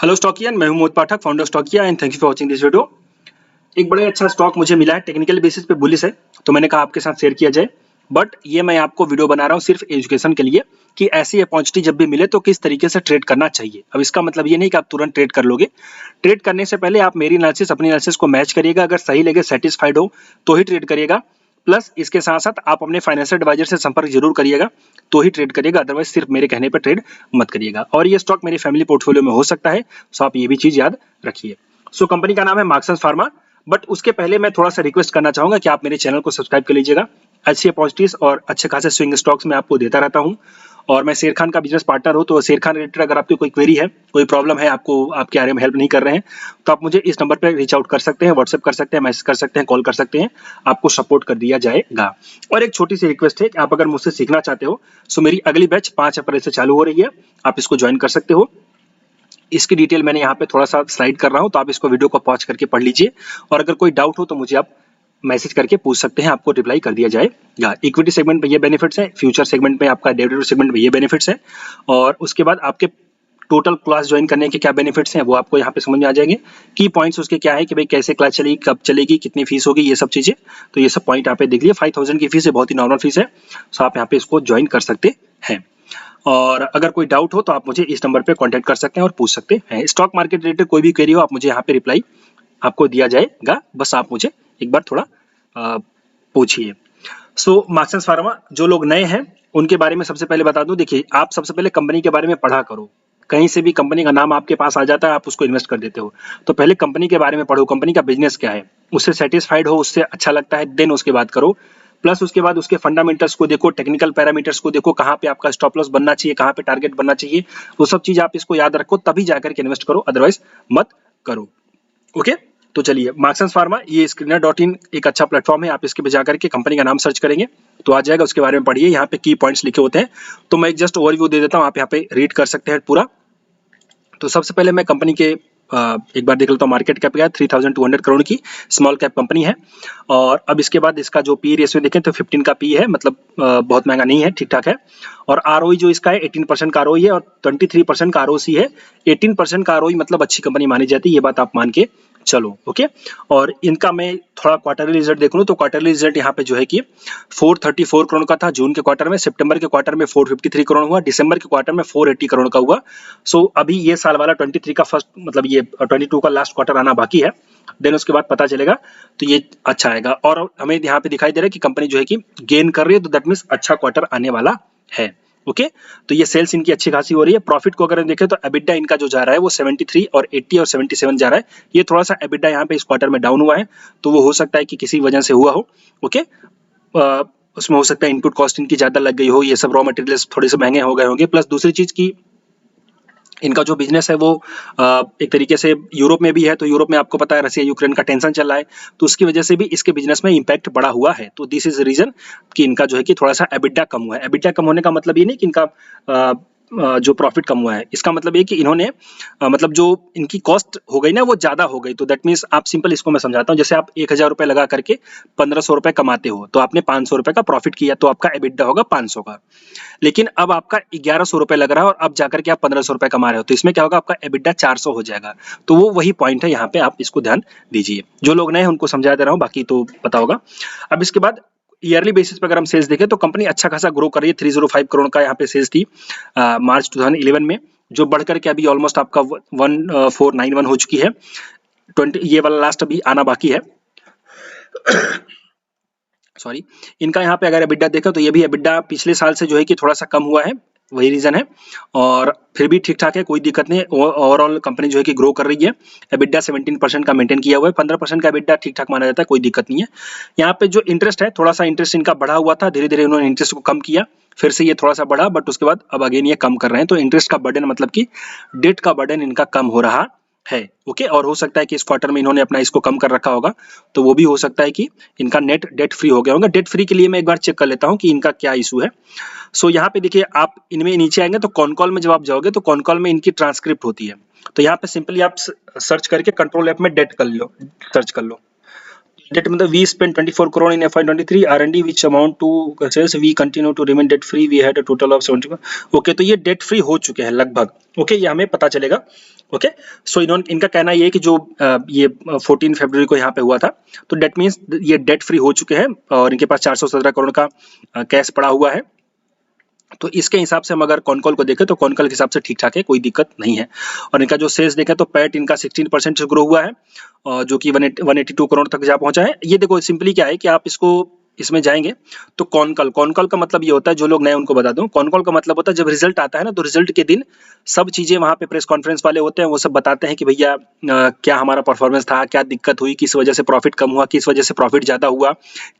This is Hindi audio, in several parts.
हेलो स्टॉकियन, मैं हूं Mohit Pathak, founder Stockia and thank you for watching this video. एक बड़ा अच्छा स्टॉक मुझे मिला है, टेक्निकल बेसिस पे बुलिश है, तो मैंने कहा आपके साथ शेयर किया जाए। बट ये मैं आपको वीडियो बना रहा हूँ सिर्फ एजुकेशन के लिए कि ऐसी अपॉर्चुनिटी जब भी मिले तो किस तरीके से ट्रेड करना चाहिए। अब इसका मतलब ये नहीं कि आप तुरंत ट्रेड कर लोगे। ट्रेड करने से पहले आप मेरी एनालिसिस अपनी एनालिसिस को मैच करिएगा, अगर सही लगे, सेटिस्फाइड हो तो ही ट्रेड करिएगा। प्लस इसके साथ साथ आप अपने फाइनेंशियल एडवाइजर से संपर्क जरूर करिएगा, तो ही ट्रेड करिएगा, अदरवाइज सिर्फ मेरे कहने पर ट्रेड मत करिएगा। और ये स्टॉक मेरी फैमिली पोर्टफोलियो में हो सकता है, सो आप ये भी चीज याद रखिए। सो कंपनी का नाम है मार्क्संस फार्मा। बट उसके पहले मैं थोड़ा सा रिक्वेस्ट करना चाहूंगा कि आप मेरे चैनल को सब्सक्राइब कर लीजिएगा। अच्छी अपॉर्चुनिटीज और अच्छे खासे स्विंग स्टॉक्स में आपको देता रहता हूं। और मैं शेर खान का बिजनेस पार्टनर हूं, तो शेर खान रिलेटेड अगर आपकी कोई क्वेरी है, कोई प्रॉब्लम है, आपको आपके बारे में हेल्प नहीं कर रहे हैं, तो आप मुझे इस नंबर पर रीच आउट कर सकते हैं, व्हाट्सएप कर सकते हैं, मैसेज कर सकते हैं, कॉल कर सकते हैं, आपको सपोर्ट कर दिया जाएगा। और एक छोटी सी रिक्वेस्ट है कि आप अगर मुझसे सीखना चाहते हो, सो मेरी अगली बैच 5 अप्रैल से चालू हो रही है, आप इसको ज्वाइन कर सकते हो। इसकी डिटेल मैंने यहाँ पे थोड़ा सा स्लाइड कर रहा हूँ, तो आप इसको वीडियो को पॉज करके पढ़ लीजिए। और अगर कोई डाउट हो तो मुझे आप मैसेज करके पूछ सकते हैं, आपको रिप्लाई कर दिया जाएगा। इक्विटी सेगमेंट में ये बेनिफिट्स है, फ्यूचर सेगमेंट में आपका डेरिवेटिव सेगमेंट में ये बेनिफिट्स है, और उसके बाद आपके टोटल क्लास ज्वाइन करने के क्या बेनिफिट्स हैं वो आपको यहाँ पे समझ में आ जाएंगे। की पॉइंट्स उसके क्या है कि भाई कैसे क्लास चलेगी, कब चलेगी, कितनी फीस होगी, ये सब चीजें, तो ये सब पॉइंट आप देख लिए। 5000 की फीस है, बहुत ही नॉर्मल फीस है, सो आप यहाँ पे इसको ज्वाइन कर सकते हैं। और अगर कोई डाउट हो तो आप मुझे इस नंबर पे कांटेक्ट कर सकते हैं और पूछ सकते हैं। स्टॉक मार्केट रिलेटेड कोई भी क्वेरी हो, आप मुझे यहाँ पे रिप्लाई आपको दिया जाएगा, बस आप मुझे एक बार थोड़ा पूछिए। सो मार्क्संस फार्मा, जो लोग नए हैं उनके बारे में सबसे पहले बता दूं। देखिए, आप सबसे पहले कंपनी के बारे में पढ़ा करो। कहीं से भी कंपनी का नाम आपके पास आ जाता है, आप उसको इन्वेस्ट कर देते हो, तो पहले कंपनी के बारे में पढ़ो, कंपनी का बिजनेस क्या है, उससे सेटिस्फाइड हो, उससे अच्छा लगता है, देन उसके बाद करो। प्लस उसके बाद उसके फंडामेंटल्स को देखो, टेक्निकल पैरामीटर्स को देखो, कहाँ पे आपका स्टॉप लॉस बनना चाहिए, कहाँ पे टारगेट बनना चाहिए, वो सब चीज आप इसको याद रखो, तभी जाकर के इन्वेस्ट करो, अदरवाइज मत करो। ओके, तो चलिए, मार्क्संस फार्मा ये screener.in एक अच्छा प्लेटफॉर्म है, आप इसके पे जाकर के कंपनी का नाम सर्च करेंगे तो आ जाएगा, उसके बारे में पढ़िए। यहाँ पे की पॉइंट्स लिखे होते हैं, तो मैं एक जस्ट ओवरव्यू दे देता हूँ, आप यहाँ पे रीड कर सकते हैं पूरा। तो सबसे पहले मैं कंपनी के एक बार देख लेता हूँ। मार्केट कैप क्या है, 3200 करोड़ की स्मॉल कैप कंपनी है। और अब इसके बाद इसका जो पी रेशियो देखें तो 15 का पी है, मतलब बहुत महंगा नहीं है, ठीक ठाक है। और आरओई जो इसका है 18% का आरओई है, और 23% का आरओसी है। 18% का आरओई मतलब अच्छी कंपनी मानी जाती है, ये बात आप मान के चलो। ओके, और इनका मैं थोड़ा क्वार्टरली रिजल्ट देख लूँ तो क्वार्टरली रिजल्ट यहाँ पे जो है कि 434 करोड़ का था जून के क्वार्टर में, सितंबर के क्वार्टर में 453 करोड़ हुआ, दिसंबर के क्वार्टर में 480 करोड़ का हुआ। सो अभी ये साल वाला 23 का फर्स्ट, मतलब ये 22 का लास्ट क्वार्टर आना बाकी है, देन उसके बाद पता चलेगा, तो ये अच्छा आएगा। और हमें यहाँ पे दिखाई दे रहा है कि कंपनी जो है कि गेन कर रही है, तो दैट मीन्स अच्छा क्वार्टर आने वाला है। ओके, तो ये सेल्स इनकी अच्छी खासी हो रही है। प्रॉफिट को अगर हम देखें तो एबिटा इनका जो जा रहा है वो 73 और 80 और 77 जा रहा है। ये थोड़ा सा एबिटा यहाँ पे इस क्वार्टर में डाउन हुआ है, तो वो हो सकता है कि किसी वजह से हुआ हो। ओके, उसमें हो सकता है इनपुट कॉस्ट इनकी ज्यादा लग गई हो, ये सब रॉ मटेरियल्स थोड़े से महंगे हो गए होंगे। प्लस दूसरी चीज की इनका जो बिजनेस है वो एक तरीके से यूरोप में भी है, तो यूरोप में आपको पता है रसिया यूक्रेन का टेंशन चल रहा है, तो उसकी वजह से भी इसके बिजनेस में इंपैक्ट बढ़ा हुआ है। तो दिस इज रीजन कि इनका जो है कि थोड़ा सा एबिटा कम हुआ है। एबिटा कम होने का मतलब ये नहीं कि इनका जो प्रॉफिट कम हुआ है, इसका मतलब ये कि इन्होंने मतलब जो इनकी कॉस्ट हो गई ना वो ज्यादा हो गई। तो दैट मीन्स आप सिंपल इसको मैं समझाता हूँ, जैसे आप 1000 रुपए लगा करके 1500 रुपए कमाते हो, तो आपने 500 रुपए का प्रॉफिट किया, तो आपका एबिटा होगा 500 का। लेकिन अब आपका 1100 रुपए लग रहा है और अब जाकर के आप 1500 रुपए कमा रहे हो, तो इसमें क्या होगा, आपका एबिटा 400 हो जाएगा। तो वो वही पॉइंट है, यहाँ पे आप इसको ध्यान दीजिए। जो लोग नए हैं उनको समझा दे रहा हूँ, बाकी तो पता होगा। अब इसके बाद ईयरली बेसिस पर अगर हम सेल्स देखें तो कंपनी अच्छा खासा ग्रो कर रही है। 305 करोड़ का यहाँ पे सेल्स थी मार्च 2011 में, जो बढ़ करके अभी ऑलमोस्ट आपका 1491 हो चुकी है। 20 ये वाला लास्ट अभी आना बाकी है। सॉरी, इनका यहाँ पे अगर एबिटा देखो तो ये भी एबिटा पिछले साल से जो है कि थोड़ा सा कम हुआ है, वही रीजन है। और फिर भी ठीक ठाक है, कोई दिक्कत नहीं है। ओवरऑल कंपनी जो है कि ग्रो कर रही है। एबिटा 17% का मेंटेन किया हुआ है, 15% का एबिटा ठीक ठाक माना जाता है, कोई दिक्कत नहीं है। यहाँ पे जो इंटरेस्ट है, थोड़ा सा इंटरेस्ट इनका बढ़ा हुआ था, धीरे धीरे उन्होंने इंटरेस्ट को कम किया, फिर से ये थोड़ा सा बढ़ा, बट उसके बाद अब अगेन ये कम कर रहे हैं। तो इंटरेस्ट का बर्डन मतलब कि डेट का बर्डन इनका कम हो रहा है। ओके, और हो सकता है कि इस क्वार्टर में इन्होंने अपना इसको कम कर रखा होगा, तो वो भी हो सकता है कि इनका नेट डेट फ्री हो गया होगा। डेट फ्री के लिए मैं एक बार चेक कर लेता हूँ कि इनका क्या इशू है। सो यहाँ पे देखिए, आप इनमें नीचे आएंगे तो कॉन कॉल में जब आप जाओगे तो कॉन कॉल में इनकी ट्रांसक्रिप्ट होती है, तो यहाँ पे सिंपली आप सर्च करके कंट्रोल ऐप में डेट कर लो, सर्च कर लो। डेट मतलब we spend 24 crore in FY23 R&D which amount to sales we continue to remain debt free we had a total of 70। Okay, तो ये डेट फ्री हो चुके हैं लगभग। ओके, ये हमें पता चलेगा। ओके, सो इनका कहना ये है कि जो ये 14 फरवरी को यहाँ पे हुआ था, तो डेट मीन्स ये डेट फ्री हो चुके हैं और इनके पास 417 करोड़ का कैश पड़ा हुआ है। तो इसके हिसाब से हम अगर कॉनकॉल को देखें तो कॉनकॉल के हिसाब से ठीक ठाक है, कोई दिक्कत नहीं है। और इनका जो सेल्स देखें तो पैट इनका 16% से ग्रो हुआ है, जो कि 182 करोड़ तक जा पहुंचा है। ये देखो सिंपली क्या है कि आप इसको इसमें जाएंगे तो कॉनकॉल का मतलब ये होता है, जो लोग नए उनको बता दूं, कॉनकॉल का मतलब होता है जब रिजल्ट आता है ना, तो रिजल्ट के दिन सब चीजें वहां पे प्रेस कॉन्फ्रेंस वाले होते हैं, वो सब बताते हैं कि भैया क्या हमारा परफॉर्मेंस था, क्या दिक्कत हुई, किस वजह से प्रॉफिट कम हुआ, किस वजह से प्रॉफिट ज्यादा हुआ,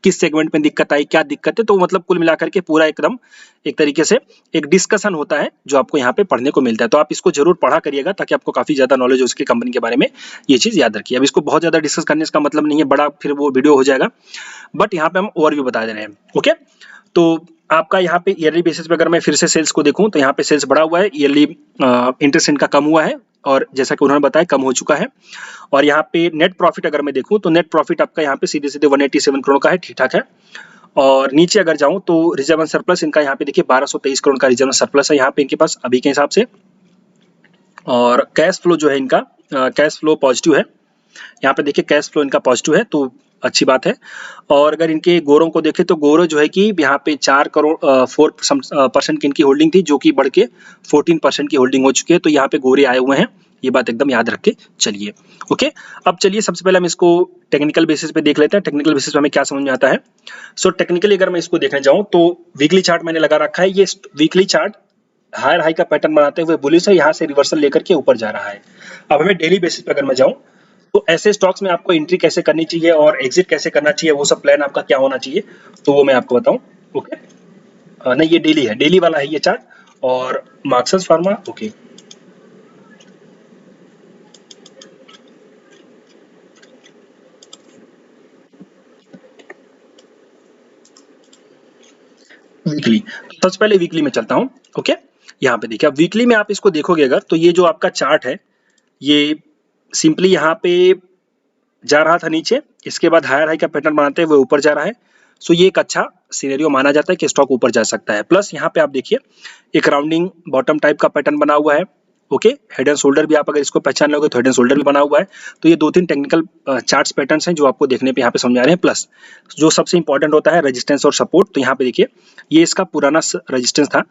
किस सेगमेंट में दिक्कत आई, क्या दिक्कत है। तो मतलब कुल मिलाकर के पूरा एकदम एक तरीके से एक डिस्कशन होता है जो आपको यहाँ पे पढ़ने को मिलता है। तो आप इसको जरूर पढ़ा करिएगा ताकि आपको काफी ज्यादा नॉलेज हो उसकी कंपनी के बारे में, ये चीज याद रखिए। अब इसको बहुत ज्यादा डिस्कस करने का मतलब नहीं है, बड़ा फिर वो वीडियो हो जाएगा, बट यहाँ पे हम ओवरव्यू बता दे रहे हैं। ओके, तो आपका यहाँ पे ईयरली बेसिस पे अगर मैं फिर से सेल्स को देखूं तो यहाँ पे सेल्स बढ़ा हुआ है, ईयरली इंटरेस्ट इनका कम हुआ है और जैसा कि उन्होंने बताया कम हो चुका है। और यहाँ पे नेट प्रॉफिट अगर मैं देखूं तो नेट प्रॉफिट आपका यहाँ पे सीधे सीधे 187 करोड़ का है, ठीक ठाक है। और नीचे अगर जाऊं तो रिजर्व एंड सरप्लस इनका यहाँ पे देखिए 1223 करोड़ का रिजर्व एंड सरप्लस है यहाँ पे इनके पास अभी के हिसाब से। और कैश फ्लो जो है इनका कैश फ्लो पॉजिटिव है, यहाँ पे देखिए कैश फ्लो इनका पॉजिटिव है, तो अच्छी बात है। और अगर इनके गोरों को देखें तो गोरो जो है कि यहाँ पे 4 करोड़ 4% की इनकी होल्डिंग थी, जो कि बढ़ के 14% की होल्डिंग हो चुकी है। तो यहाँ पे गोरे आए हुए हैं, ये बात एकदम याद रख के चलिए। ओके, अब चलिए सबसे पहले हम इसको टेक्निकल बेसिस पे देख लेते हैं, टेक्निकल बेसिस पे हमें क्या समझ में आता है। सो टेक्निकली अगर मैं इसको देखने जाऊं तो वीकली चार्ट मैंने लगा रखा है, ये वीकली चार्ट हायर हाई का पैटर्न बनाते हुए बुलिश है, यहाँ से रिवर्सल लेकर के ऊपर जा रहा है। अब हमें डेली बेसिस पे अगर मैं जाऊं तो ऐसे स्टॉक्स में आपको एंट्री कैसे करनी चाहिए और एग्जिट कैसे करना चाहिए, वो सब प्लान आपका क्या होना चाहिए, तो वो मैं आपको बताऊं। ओके, नहीं ये डेली है, डेली वाला है ये चार्ट। और मार्क्सस फार्मा, ओके वीकली, सबसे पहले वीकली में चलता हूं। ओके, यहाँ पे देखिए अब वीकली में आप इसको देखोगे अगर तो ये जो आपका चार्ट है ये सिंपली यहाँ पे जा रहा था नीचे, इसके बाद हायर हाई का पैटर्न बनाते हुए ऊपर जा रहा है। सो ये एक अच्छा सिनेरियो माना जाता है कि स्टॉक ऊपर जा सकता है। प्लस यहाँ पे आप देखिए एक राउंडिंग बॉटम टाइप का पैटर्न बना हुआ है। ओके, हेड एंड शोल्डर भी आप अगर इसको पहचान लोगे तो हेड एंड शोल्डर भी बना हुआ है। तो ये 2-3 टेक्निकल चार्ट्स पैटर्न्स हैं जो आपको देखने पे यहाँ पे समझा रहे हैं। प्लस जो सबसे इंपॉर्टेंट होता है रेजिस्टेंस और सपोर्ट, तो यहाँ पे देखिए ये इसका पुराना रेजिस्टेंस था,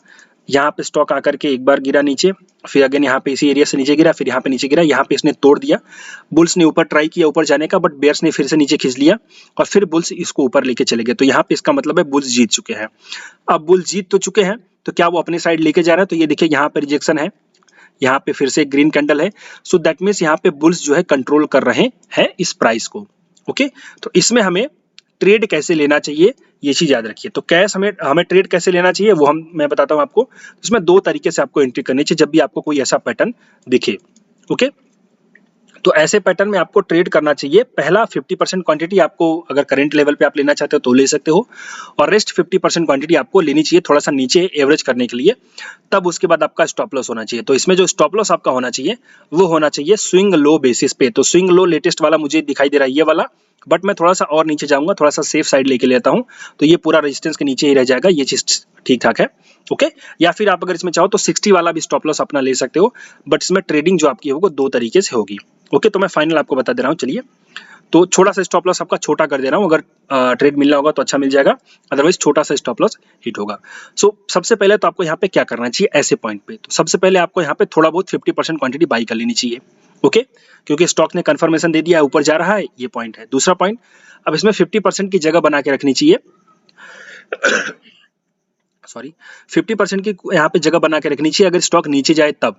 यहाँ पे स्टॉक आकर के एक बार गिरा नीचे, फिर अगेन यहाँ पे इसी एरिया से नीचे गिरा, फिर यहाँ पे नीचे गिरा, यहाँ पे इसने तोड़ दिया। बुल्स ने ऊपर ट्राई किया ऊपर जाने का, बट बेयर्स ने फिर से नीचे खींच लिया और फिर बुल्स इसको ऊपर लेके चले गए। तो यहाँ पे इसका मतलब है बुल्स जीत चुके हैं। अब बुल्स जीत तो चुके हैं, तो क्या वो अपने साइड लेके जा रहे हैं, तो ये देखिए यहाँ पे रिजेक्शन है, यहाँ पे फिर से ग्रीन कैंडल है। सो दैट मीन्स यहाँ पे बुल्स जो है कंट्रोल कर रहे हैं इस प्राइस को। ओके, तो इसमें हमें ट्रेड कैसे लेना चाहिए ये चीज याद रखिए। तो कैश हमें ट्रेड कैसे लेना चाहिए वो मैं बताता हूं आपको। इसमें 2 तरीके से आपको एंट्री करनी चाहिए जब भी आपको कोई ऐसा पैटर्न दिखे। ओके, तो ऐसे पैटर्न में आपको ट्रेड करना चाहिए। पहला 50% क्वांटिटी आपको अगर करंट लेवल पे आप लेना चाहते हो तो ले सकते हो, और रेस्ट 50% क्वांटिटी आपको लेनी चाहिए थोड़ा सा नीचे एवरेज करने के लिए। तब उसके बाद आपका स्टॉप लॉस होना चाहिए। तो इसमें जो स्टॉप लॉस आपका होना चाहिए वो होना चाहिए स्विंग लो बेसिस पे। तो स्विंग लो लेटेस्ट वाला मुझे दिखाई दे रहा है ये वाला, बट मैं थोड़ा सा और नीचे जाऊंगा, थोड़ा सा सेफ साइड लेके लेता हूं, तो ये पूरा रेजिस्टेंस के नीचे ही रह जाएगा, ये चीज ठीक ठाक है। ओके, या फिर आप अगर इसमें चाहो तो 60 वाला भी स्टॉप लॉस अपना ले सकते हो, बट इसमें ट्रेडिंग जो आपकी होगी 2 तरीके से होगी। ओके, तो मैं फाइनल आपको बता दे रहा हूँ। चलिए, तो छोटा सा स्टॉप लॉस आपका छोटा कर दे रहा हूँ, अगर ट्रेड मिलना होगा तो अच्छा मिल जाएगा, अदरवाइज छोटा सा स्टॉप लॉस हिट होगा। सो सबसे पहले तो आपको यहाँ पे क्या करना चाहिए ऐसे पॉइंट पे, तो सबसे पहले आपको यहाँ पे थोड़ा बहुत 50% क्वांटिटी बाई कर लेनी चाहिए। ओके, क्योंकि स्टॉक ने कंफर्मेशन दे दिया है ऊपर जा रहा है, ये पॉइंट है। दूसरा पॉइंट, अब इसमें 50% की जगह बना के रखनी चाहिए सॉरी 50% की यहाँ पे जगह बना के रखनी चाहिए अगर स्टॉक नीचे जाए तब।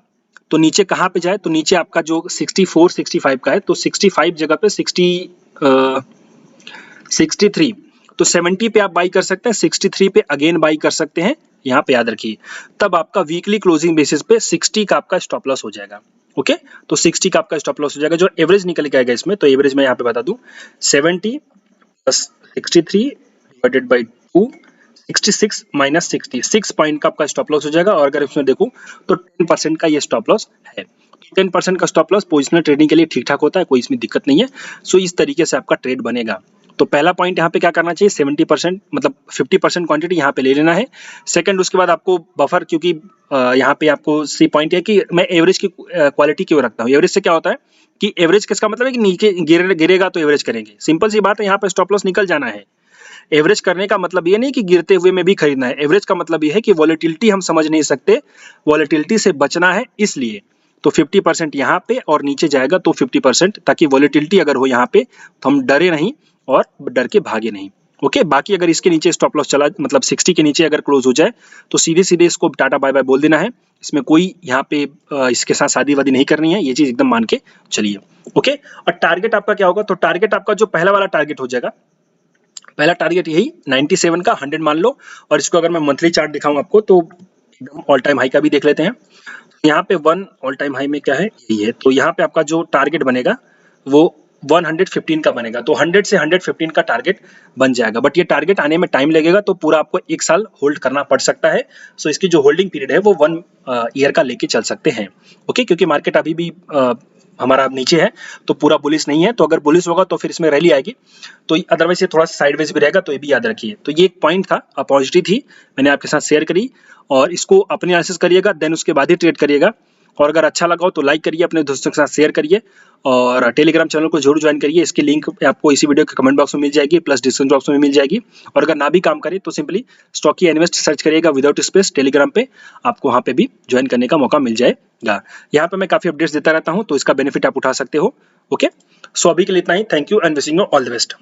तो नीचे कहाँ पे जाए, तो नीचे आपका जो 64 65 का है, तो 65 जगह पे 63, तो 70 पे आप बाई कर सकते हैं, 63 पे अगेन बाई कर सकते हैं, यहाँ पे याद रखिए। तब आपका वीकली क्लोजिंग बेसिस पे 60 का आपका स्टॉप लॉस हो जाएगा। ओके, तो 60 का आपका स्टॉप लॉस हो जाएगा। जो एवरेज निकल के आएगा इसमें, तो एवरेज मैं यहाँ पे बता दूं 70 plus 63 divided by 2, 66 minus 60, 6 point का आपका स्टॉप लॉस हो जाएगा। और अगर इसमें देखूं तो 10% का ये स्टॉप लॉस है। 10% का स्टॉप लॉस पोजिशनल ट्रेडिंग के लिए ठीक ठाक होता है, कोई इसमें दिक्कत नहीं है। सो इस तरीके से आपका ट्रेड बनेगा। तो पहला पॉइंट यहाँ पे क्या करना चाहिए, 70% मतलब 50% क्वांटिटी यहाँ पे ले लेना है। सेकंड, उसके बाद आपको बफर, क्योंकि यहाँ पे आपको सी पॉइंट है कि मैं एवरेज की क्वालिटी क्यों रखता हूँ। एवरेज से क्या होता है कि एवरेज किसका मतलब है कि नीचे गिरेगा तो एवरेज करेंगे, सिंपल सी बात है। यहाँ पे स्टॉप लॉस निकल जाना है। एवरेज करने का मतलब ये नहीं कि गिरते हुए में भी खरीदना है। एवरेज का मतलब ये है कि वॉलेटिलिटी हम समझ नहीं सकते, वॉलेटिलिटी से बचना है, इसलिए तो 50% यहाँ पे और नीचे जाएगा तो 50%, ताकि वॉलेटिलिटी अगर हो यहाँ पे तो हम डरे नहीं और डर के भागे नहीं। ओके, बाकी अगर इसके नीचे स्टॉप लॉस चला, मतलब 60 के नीचे अगर क्लोज हो जाए तो सीधे सीधे इसको टाटा बाय बाय बोल देना है। इसमें कोई यहाँ पे इसके साथ शादी वादी नहीं करनी है, ये चीज एकदम मान के चलिए। ओके, और टारगेट आपका क्या होगा, तो टारगेट आपका जो पहला वाला टारगेट हो जाएगा, पहला टारगेट यही 97 का 100 मान लो। और इसको अगर मैं मंथली चार्ट दिखाऊं आपको तो एकदम ऑल टाइम हाई का भी देख लेते हैं। यहाँ पे वन ऑल टाइम हाई में क्या है, यही है। तो यहाँ पे आपका जो टारगेट बनेगा वो 115 का बनेगा, तो 100 से 115 का टारगेट बन जाएगा। बट ये टारगेट आने में टाइम लगेगा, तो पूरा आपको 1 साल होल्ड करना पड़ सकता है। सो इसकी जो होल्डिंग पीरियड है वो 1 ईयर का लेके चल सकते हैं। ओके, क्योंकि मार्केट अभी भी हमारा नीचे है, तो पूरा बुलिश नहीं है। तो अगर बुलिश होगा तो फिर इसमें रैली आएगी, तो अदरवाइज ये थोड़ा सा साइडवेज भी रहेगा, तो ये भी याद रखिए। तो ये एक पॉइंट था, अपॉर्चुनिटी थी, मैंने आपके साथ शेयर करी, और इसको अपने एनालिसिस करिएगा, देन उसके बाद ही ट्रेड करिएगा। और अगर अच्छा लगा हो तो लाइक करिए, अपने दोस्तों के साथ शेयर करिए, और टेलीग्राम चैनल को जरूर ज्वाइन करिए। इसकी लिंक आपको इसी वीडियो के कमेंट बॉक्स में मिल जाएगी, प्लस डिस्क्रिप्शन बॉक्स में मिल जाएगी। और अगर ना भी काम करे तो सिंपली स्टॉकी इन्वेस्ट सर्च करिएगा विदाउट स्पेस टेलीग्राम पे, आपको वहाँ पे भी ज्वाइन करने का मौका मिल जाएगा। यहाँ पे मैं काफी अपडेट्स देता रहता हूँ, तो इसका बेनिफिट आप उठा सकते हो। ओके, सो अभी के लिए इतना ही। Thank you and wishing you all the best.